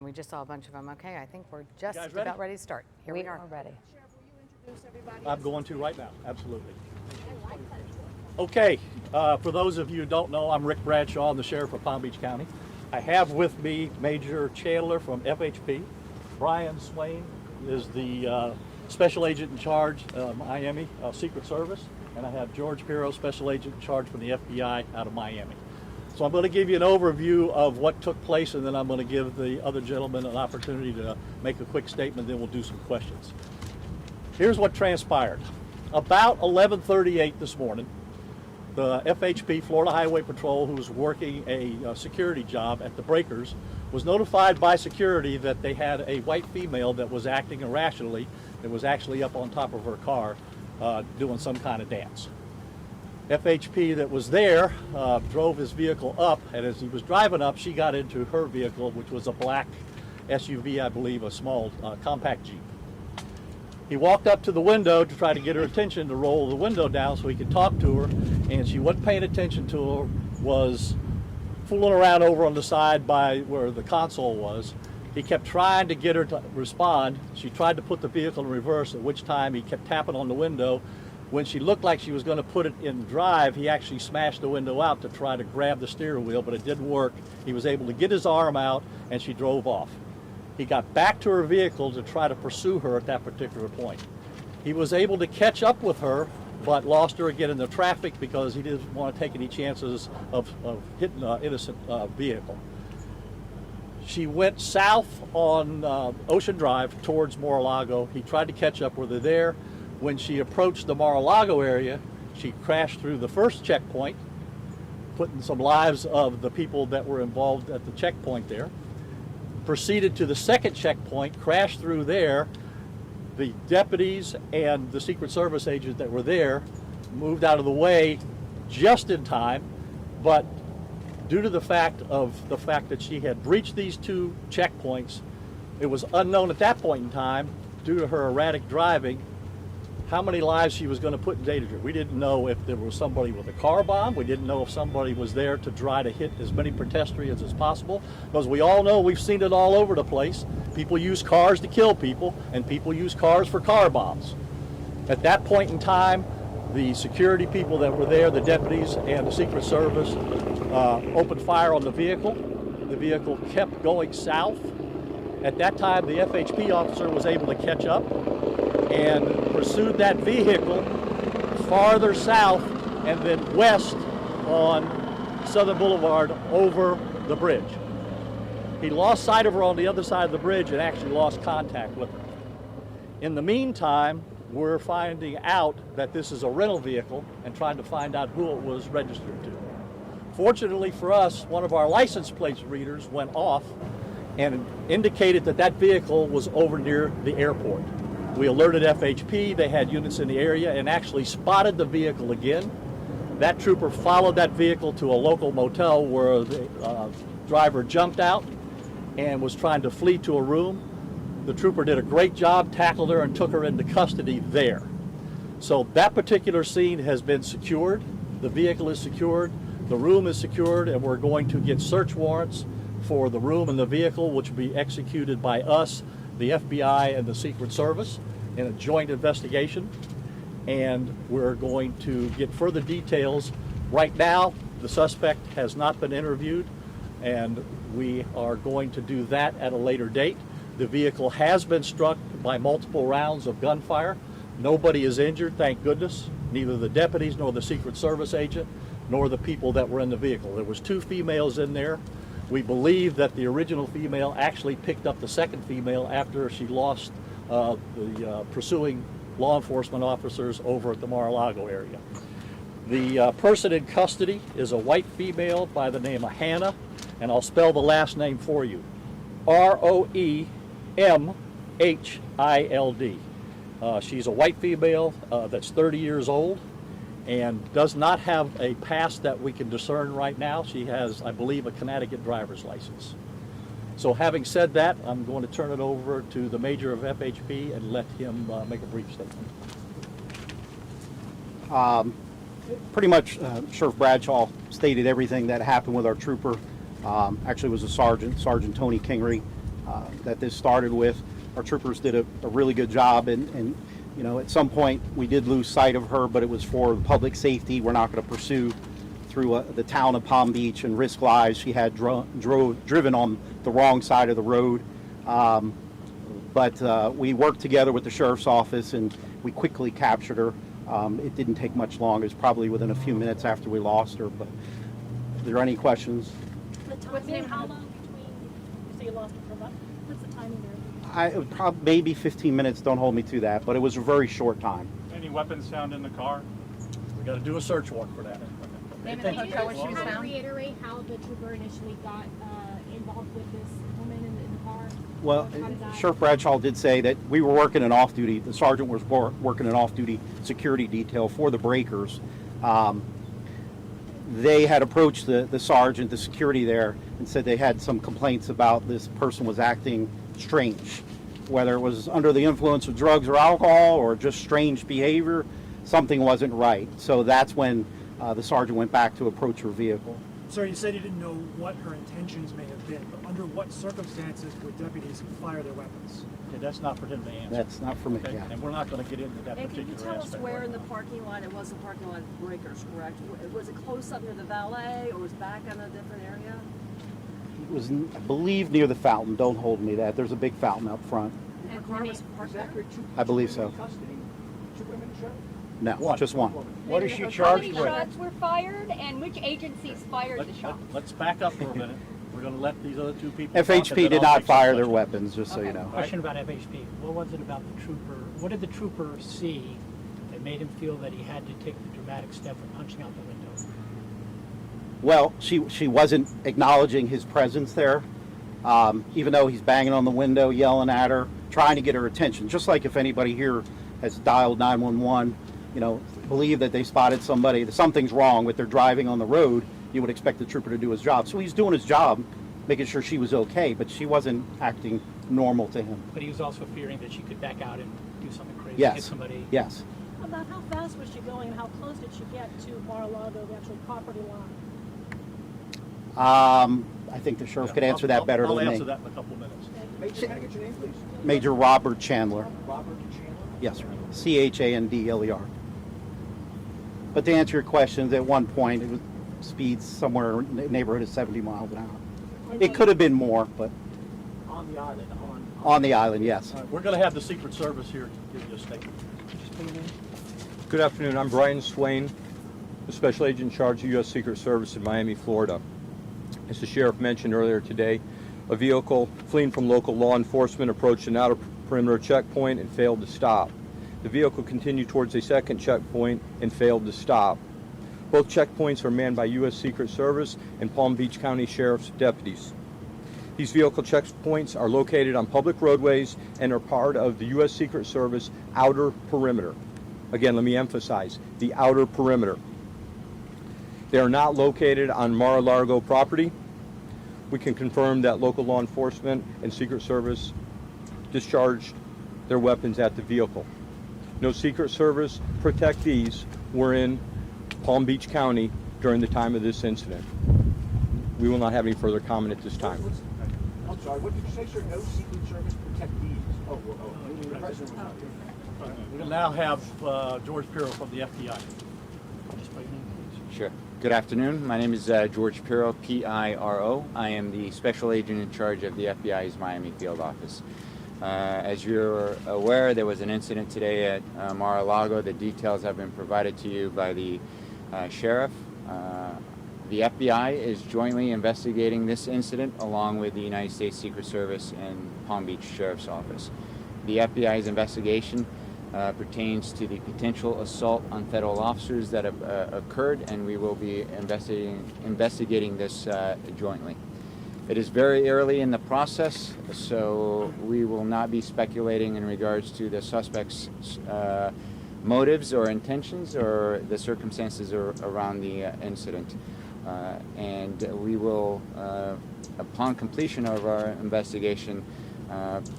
We just saw a bunch of them. Okay, I think we're just guys ready? about ready to start. Here we are. ready. Sheriff, will you introduce everybody? I'm going to right now, absolutely. Okay, for those of you who don't know, I'm Rick Bradshaw. I'm the Sheriff of Palm Beach County. I have with me Major Chandler from FHP. Brian Swain is the Special Agent in charge of Miami Secret Service. And I have George Pirro, Special Agent in charge from the FBI out of Miami. So I'm going to give you an overview of what took place, and then I'm going to give the other gentleman an opportunity to make a quick statement, then we'll do some questions. Here's what transpired. About 11:38 this morning, the FHP, Florida Highway Patrol, who was working a security job at the breakers, was notified by security that they had a white female that was acting irrationally, that was actually up on top of her car doing some kind of dance. FHP that was there drove his vehicle up, and as he was driving up, she got into her vehicle, which was a black SUV, I believe, a small compact Jeep. He walked up to the window to try to get her attention to roll the window down so he could talk to her, and she wasn't paying attention to her, was fooling around over on the side by where the console was. He kept trying to get her to respond. She tried to put the vehicle in reverse, at which time he kept tapping on the window. When she looked like she was going to put it in drive, he actually smashed the window out to try to grab the steering wheel, but it didn't work. He was able to get his arm out, and she drove off. He got back to her vehicle to try to pursue her at that particular point. He was able to catch up with her, but lost her again in the traffic because he didn't want to take any chances of hitting an innocent vehicle. She went south on Ocean Drive towards Mar-a-Lago. He tried to catch up with her there. When she approached the Mar-a-Lago area, she crashed through the first checkpoint, putting some lives of the people that were involved at the checkpoint there. Proceeded to the second checkpoint, crashed through there. The deputies and the Secret Service agents that were there moved out of the way just in time, but due to the fact that she had breached these two checkpoints, it was unknown at that point in time, due to her erratic driving, how many lives she was going to put in danger. We didn't know if there was somebody with a car bomb. We didn't know if somebody was there to try to hit as many pedestrians as possible, because we all know, we've seen it all over the place. People use cars to kill people, and people use cars for car bombs. At that point in time, the security people that were there, the deputies and the Secret Service, opened fire on the vehicle. The vehicle kept going south. At that time, the FHP officer was able to catch up and pursued that vehicle farther south and then west on Southern Boulevard over the bridge. He lost sight of her on the other side of the bridge and actually lost contact with her. In the meantime, we're finding out that this is a rental vehicle and trying to find out who it was registered to. Fortunately for us, one of our license plate readers went off and indicated that that vehicle was over near the airport. We alerted FHP, they had units in the area, and actually spotted the vehicle again. That trooper followed that vehicle to a local motel where the driver jumped out and was trying to flee to a room. The trooper did a great job, tackled her, and took her into custody there. So that particular scene has been secured. The vehicle is secured, the room is secured, and we're going to get search warrants for the room and the vehicle, which will be executed by us, the FBI, and the Secret Service in a joint investigation. And we're going to get further details. Right now, the suspect has not been interviewed, and we are going to do that at a later date. The vehicle has been struck by multiple rounds of gunfire. Nobody is injured, thank goodness. Neither the deputies nor the Secret Service agent nor the people that were in the vehicle. There was two females in there. We believe that the original female actually picked up the second female after she lost the pursuing law enforcement officers over at the Mar-a-Lago area. The person in custody is a white female by the name of Hannah, and I'll spell the last name for you. Roemhild. She's a white female that's 30 years old and does not have a past that we can discern right now. She has, I believe, a Connecticut driver's license. So having said that, I'm going to turn it over to the Major of FHP and let him make a brief statement. Pretty much, Sheriff Bradshaw stated everything that happened with our trooper. Actually, it was a sergeant, Sergeant Tony Kingery. that this started with. Our troopers did a really good job, and you know, at some point we did lose sight of her, but it was for public safety. We're not going to pursue through the town of Palm Beach and risk lives. She had driven on the wrong side of the road. But we worked together with the sheriff's office, and we quickly captured her. It didn't take much long. It was probably within a few minutes after we lost her. But are there any questions? What's the name? How long between? You say you lost her for what? What's the timing there? It would probably maybe 15 minutes. Don't hold me to that, but it was a very short time. Any weapons found in the car? We got to do a search warrant for that. Name of the hotel where she was Can you found? reiterate how the trooper initially got involved with this woman in the car? Well, How did that- Sheriff Bradshaw did say that we were working an off-duty. The sergeant was working an off-duty security detail for the breakers. They had approached the sergeant, the security there, and said they had some complaints about this person was acting strange, whether it was under the influence of drugs or alcohol or just strange behavior. Something wasn't right. So that's when the sergeant went back to approach her vehicle. Sir, you said you didn't know what her intentions may have been, but under what circumstances would deputies fire their weapons? Okay, that's not for him to answer. That's not for me. Okay, Yeah. and we're not going to get into that And can particular you tell us aspect where right in the now. parking lot, it was the parking lot of Breakers, correct? Was it close up near the valet, or was back in a different area? It was, I believe, near the fountain. Don't hold me to that. There's a big fountain up front. And car was parked there? I believe so. No, just one. What is she How charged many with? shots were fired and which agencies fired the shots? Let's back up for a minute. We're going to let these other two people talk, and FHP then did I'll not take some fire their questions. weapons, just so you know. Question about FHP. What was it about the trooper? What did the trooper see that made him feel that he had to take the dramatic step of punching out the window? Well, she wasn't acknowledging his presence there, even though he's banging on the window, yelling at her, trying to get her attention. Just like if anybody here has dialed 911, you know, believe that they spotted somebody, that something's wrong with their driving on the road, you would expect the trooper to do his job. So he's doing his job, making sure she was okay, but she wasn't acting normal to him. But he was also fearing that she could back out and do something crazy, hit Yes. somebody. Yes. About how fast was she going and how close did she get to Mar-a-Lago, the actual property line? I think the sheriff Yeah, could answer that better I'll than answer me. that in a couple of minutes. Major, can I get your name, please? Major Robert Chandler. Robert Chandler? Yes, sir. Chandler. But to answer your questions, at one point it was speeds somewhere in the neighborhood of 70 miles an hour. It could have been more, but On the island, on the island, yes. All right, we're going to have the Secret Service here to give you a statement. Good afternoon. I'm Brian Swain, the Special Agent in charge of U.S. Secret Service in Miami, Florida. As the sheriff mentioned earlier today, a vehicle fleeing from local law enforcement approached an outer perimeter checkpoint and failed to stop. The vehicle continued towards a second checkpoint and failed to stop. Both checkpoints are manned by U.S. Secret Service and Palm Beach County Sheriff's deputies. These vehicle checkpoints are located on public roadways and are part of the U.S. Secret Service outer perimeter. Again, let me emphasize, the outer perimeter. They are not located on Mar-a-Lago property. We can confirm that local law enforcement and Secret Service discharged their weapons at the vehicle. No Secret Service protectees were in Palm Beach County during the time of this incident. We will not have any further comment at this time. I'm sorry, what did you say, sir? No Secret Service protectees? Oh, the president was not here. We're going to now have George Pirro from the FBI. Sure. Good afternoon. My name is George Pirro, P-I-R-O. I am the Special Agent in charge of the FBI's Miami Field Office. As you're aware, there was an incident today at Mar-a-Lago. The details have been provided to you by the sheriff. The FBI is jointly investigating this incident along with the United States Secret Service and Palm Beach Sheriff's Office. The FBI's investigation pertains to the potential assault on federal officers that have occurred, and we will be investigating this jointly. It is very early in the process, so we will not be speculating in regards to the suspect's motives or intentions or the circumstances around the incident. And we will, upon completion of our investigation,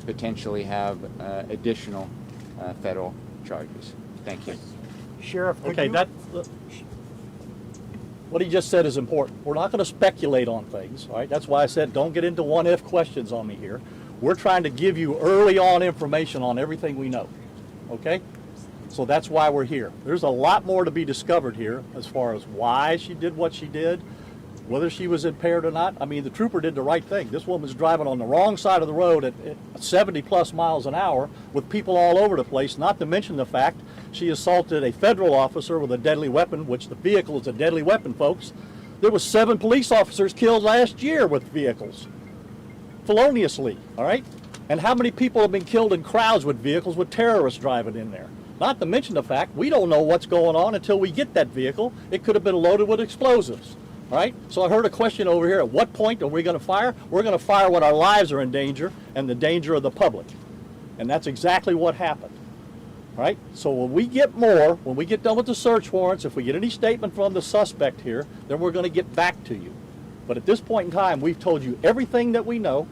potentially have additional federal charges. Thank you. Sheriff, could Okay, you... what he just said is important. We're not going to speculate on things, all right? That's why I said don't get into what-if questions on me here. We're trying to give you early on information on everything we know, okay? So that's why we're here. There's a lot more to be discovered here as far as why she did what she did, whether she was impaired or not. I mean, the trooper did the right thing. This woman's driving on the wrong side of the road at 70 plus miles an hour with people all over the place, not to mention the fact she assaulted a federal officer with a deadly weapon, which the vehicle is a deadly weapon, folks. There was 7 police officers killed last year with vehicles, feloniously, all right? And how many people have been killed in crowds with vehicles with terrorists driving in there? Not to mention the fact we don't know what's going on until we get that vehicle. It could have been loaded with explosives. All right, so I heard a question over here. At what point are we going to fire? We're going to fire when our lives are in danger and the danger of the public. And that's exactly what happened. All right, so when we get done with the search warrants, if we get any statement from the suspect here, then we're going to get back to you. But at this point in time, we've told you everything that we know,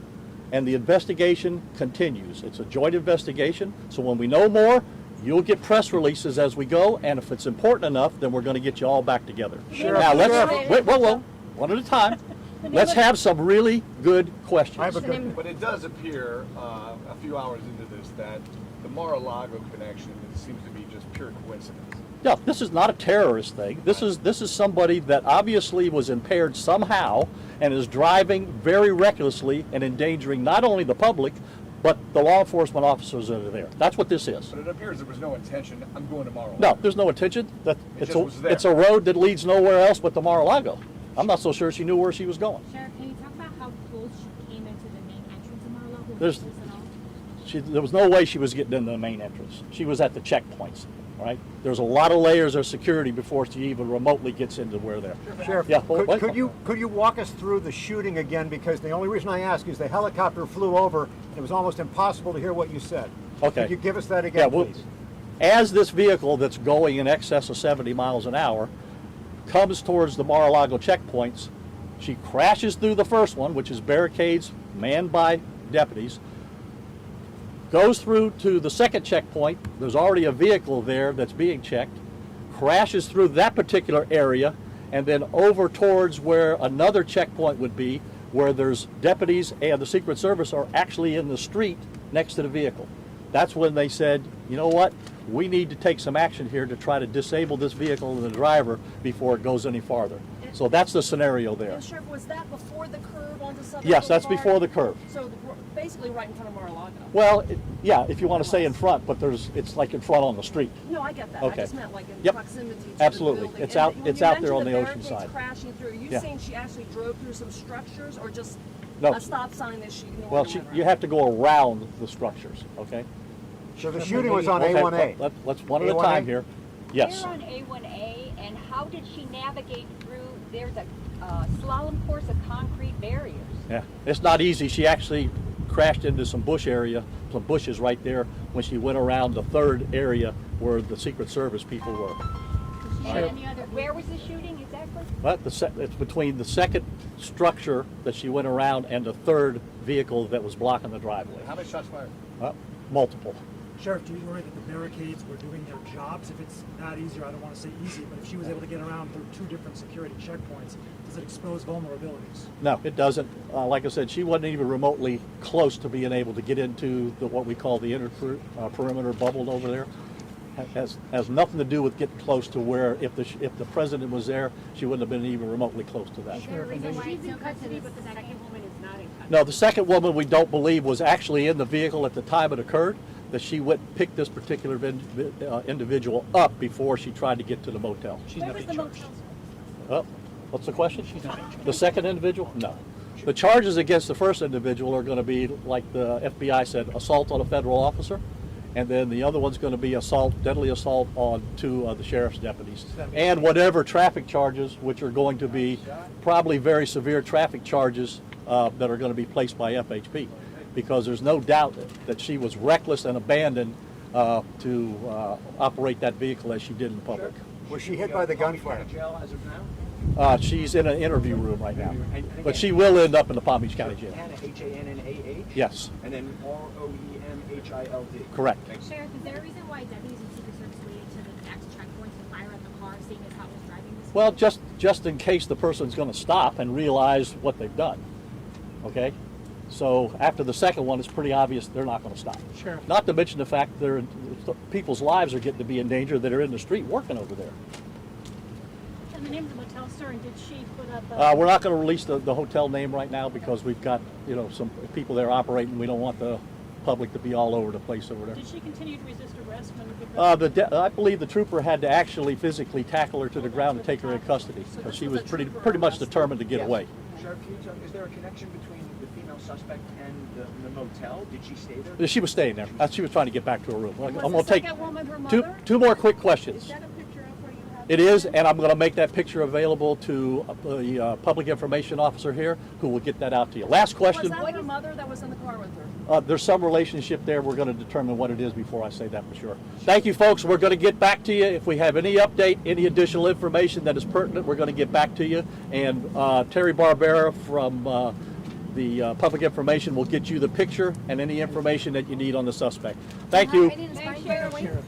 and the investigation continues. It's a joint investigation, so when we know more, you'll get press releases as we go, and if it's important enough, then we're going to get you all back together. Sure. Now, wait, one at a time. Let's have some really good questions. But it does appear, a few hours into this, that the Mar-a-Lago connection seems to be just pure coincidence. Yeah, this is not a terrorist thing. This is somebody that obviously was impaired somehow and is driving very recklessly and endangering not only the public, but the law enforcement officers that are there. That's what this is. But it appears there was no intention. I'm going to Mar-a-Lago. No, there's no intention. was there. It's a road that leads nowhere else but to Mar-a-Lago. I'm not so sure she knew where she was going. Sheriff, can you talk about how close she came into the main entrance of Mar-a-Lago? There's- Was it all? There was no way she was getting into the main entrance. She was at the checkpoints, right? There's a lot of layers of security before she even remotely gets into where they're. Sheriff, Yeah, could you walk us through the shooting again? Because the only reason I ask is the helicopter flew over, and it was almost impossible to hear what you said. Okay. Could you give us that again, please? As this vehicle that's going in excess of 70 miles an hour comes towards the Mar-a-Lago checkpoints, she crashes through the first one, which is barricades manned by deputies, goes through to the second checkpoint. There's already a vehicle there that's being checked, crashes through that particular area, and then over towards where another checkpoint would be, where there's deputies and the Secret Service are actually in the street next to the vehicle. That's when they said, you know what, we need to take some action here to try to disable this vehicle and the driver before it goes any farther. So that's the scenario there. And Sheriff, was that before the curve onto Southern Yes, that's Boulevard? before the curve. So basically right in front of Mar-a-Lago. Well, yeah, if you want to say in front, but it's like in front on the street. No, I get that. Okay. I just meant like in Yep. proximity to Absolutely. the building. It's And out- when it's you out there mentioned on the ocean barricades side. Crashing through. Are you Yeah. saying she actually drove through some structures, or just No. a stop sign that she ignored? Well, and went you around? have to go around the structures, okay? So the shooting was on Okay, A1A. let's one at a A1A? time here. Yes. We're on A1A, and how did she navigate through? There's a slalom course of concrete barriers. Yeah, it's not easy. She actually crashed into some some bushes right there when she went around the third area where the Secret Service people were. Did she have any other? Where was the shooting exactly? But it's between the second structure that she went around and the third vehicle that was blocking the driveway. How many shots fired? Multiple. Sheriff, do you worry that the barricades were doing their jobs? If it's not easier, I don't want to say easy, but if she was able to get around through 2 different security checkpoints, does it expose vulnerabilities? No, it doesn't. Like I said, she wasn't even remotely close to being able to get into what we call the inner perimeter bubble over there. Has nothing to do with getting close to where if the president was there, she wouldn't have been even remotely close to that. Is there a reason why it's in custody, but the second woman is not in custody? No, the second woman we don't believe was actually in the vehicle at the time it occurred. That she went and picked this particular individual up before she tried to get to the motel. She's Where not was being the charged. motel? What's the question? She's not being charged. The second individual? No. The charges against the first individual are going to be, like the FBI said, assault on a federal officer, and then the other one's going to be deadly assault on 2 of the sheriff's deputies, and whatever traffic charges, which are going to be probably very severe traffic charges that are going to be placed by FHP, because there's no doubt that she was reckless and abandoned to operate that vehicle as she did in public. Was she hit by the gunfire? Jail as of now? She's in an interview room right now, but she will end up in the Palm Beach County Jail. Hannah, H-A-N-N-A-H? Yes, And then R-O-E-M-H-I-L-D. correct. Sheriff, is there a reason why deputies and Secret Service waited to the next checkpoint to fire at the car, seeing as how it was driving this? Well, just in case the person's going to stop and realize what they've done, okay? So after the second one, it's pretty obvious they're not going to stop. Sure. Not to mention the fact people's lives are getting to be in danger that are in the street working over there. And the name of the motel, sir, and did she put up We're not going to release the hotel name right now because we've got, some people there operating. We don't want the public to be all over the place over there. Did she continue to resist arrest when I believe the trooper had to actually physically tackle her to the ground and take her in custody because she was pretty much determined to get away. Sheriff, can you tell me, is there a connection between the female suspect and the motel? Did she stay there? She was staying there. She was trying to get back to her room. I'm Was going the to take second woman her mother? two more quick questions. Is that a picture of her you have? It is, and I'm going to make that picture available to the public information officer here, who will get that out to you. Last question. Was that her mother that was in the car with her? There's some relationship there. We're going to determine what it is before I say that for sure. Thank you, folks. We're going to get back to you. If we have any update, any additional information that is pertinent, we're going to get back to you. And Terry Barbera from the public information will get you the picture and any information that you need on the suspect. Thank you. Thanks, Sheriff.